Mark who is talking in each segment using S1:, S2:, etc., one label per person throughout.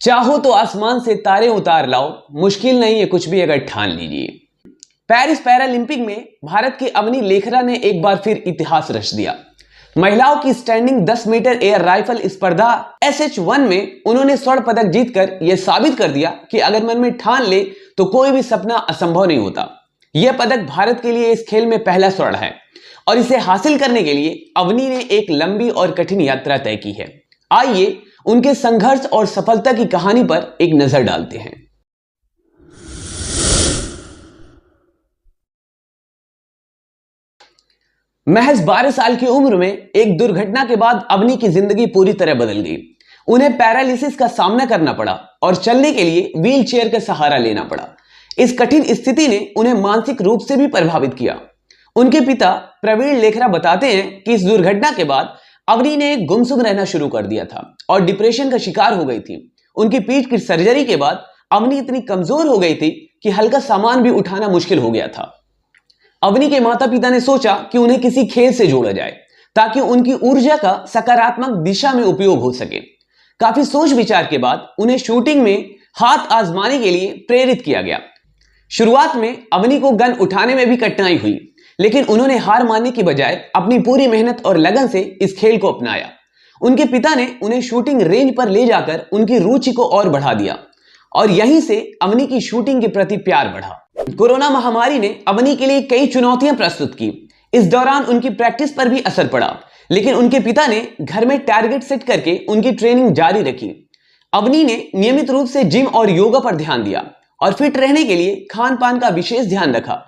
S1: चाहो तो आसमान से तारे उतार लाओ, मुश्किल नहीं है कुछ भी अगर ठान लीजिए। पेरिस पैरालंपिक में भारत की अवनी लेखरा ने एक बार फिर इतिहास रच दिया। महिलाओं की स्टैंडिंग 10 मीटर एयर राइफल स्पर्धा SH1 में उन्होंने स्वर्ण पदक जीतकर यह साबित कर दिया कि अगर मन में ठान ले तो कोई भी सपना असंभव नहीं होता। यह पदक भारत के लिए इस खेल में पहला स्वर्ण है और इसे हासिल करने के लिए अवनी ने एक लंबी और कठिन यात्रा तय की है। आइए उनके संघर्ष और सफलता की कहानी पर एक नजर डालते हैं। महज 12 साल की उम्र में एक दुर्घटना के बाद अवनी की जिंदगी पूरी तरह बदल गई। उन्हें पैरालिसिस का सामना करना पड़ा और चलने के लिए व्हील चेयर का सहारा लेना पड़ा। इस कठिन स्थिति ने उन्हें मानसिक रूप से भी प्रभावित किया। उनके पिता प्रवीण लेखरा बताते हैं कि इस दुर्घटना के बाद अवनी ने गुमसुम रहना शुरू कर दिया था और डिप्रेशन का शिकार हो गई थी। उनकी पीठ की सर्जरी के बाद अवनी इतनी कमजोर हो गई थी कि हल्का सामान भी उठाना मुश्किल हो गया था। अवनी के माता पिता ने सोचा कि उन्हें किसी खेल से जोड़ा जाए ताकि उनकी ऊर्जा का सकारात्मक दिशा में उपयोग हो सके। काफी सोच विचार के बाद उन्हें शूटिंग में हाथ आजमाने के लिए प्रेरित किया गया। शुरुआत में अवनी को गन उठाने में भी कठिनाई हुई, लेकिन उन्होंने हार मानने की बजाय अपनी पूरी मेहनत और लगन से इस खेल को अपनाया। उनके पिता ने उन्हें शूटिंग रेंज पर ले जाकर उनकी रुचि को और बढ़ा दिया और यहीं से अवनी की शूटिंग के प्रति प्यार बढ़ा। कोरोना महामारी ने अवनी के लिए कई चुनौतियां प्रस्तुत की। इस दौरान उनकी प्रैक्टिस पर भी असर पड़ा, लेकिन उनके पिता ने घर में टारगेट सेट करके उनकी ट्रेनिंग जारी रखी। अवनी ने नियमित रूप से जिम और योगा पर ध्यान दिया और फिट रहने के लिए खान पान का विशेष ध्यान रखा।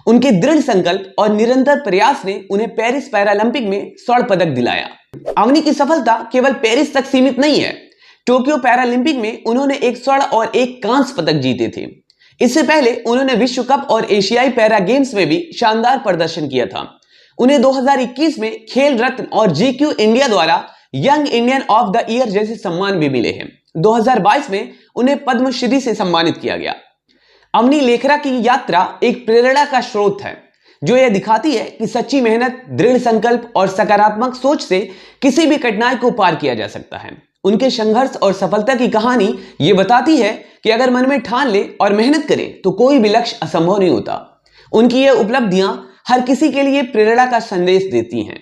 S1: उनके दृढ़ संकल्प और निरंतर प्रयास ने उन्हें पेरिस पैरालंपिक में स्वर्ण पदक दिलाया। अवनी की सफलता केवल पेरिस तक सीमित नहीं है। टोक्यो पैरालंपिक में उन्होंने एक स्वर्ण और एक कांस्य पदक जीते थे। इससे पहले उन्होंने विश्व कप और एशियाई पैरा गेम्स में भी शानदार प्रदर्शन किया था। उन्हें 2021 में खेल रत्न और GQ इंडिया द्वारा young Indian of the year जैसे सम्मान भी मिले हैं। 2022 में उन्हें पद्मश्री से सम्मानित किया गया। अवनी लेखरा की यात्रा एक प्रेरणा का स्रोत है, जो यह दिखाती है कि सच्ची मेहनत, दृढ़ संकल्प और सकारात्मक सोच से किसी भी कठिनाई को पार किया जा सकता है। उनके संघर्ष और सफलता की कहानी ये बताती है कि अगर मन में ठान ले और मेहनत करे तो कोई भी लक्ष्य असंभव नहीं होता। उनकी ये उपलब्धियां हर किसी के लिए प्रेरणा का संदेश देती हैं।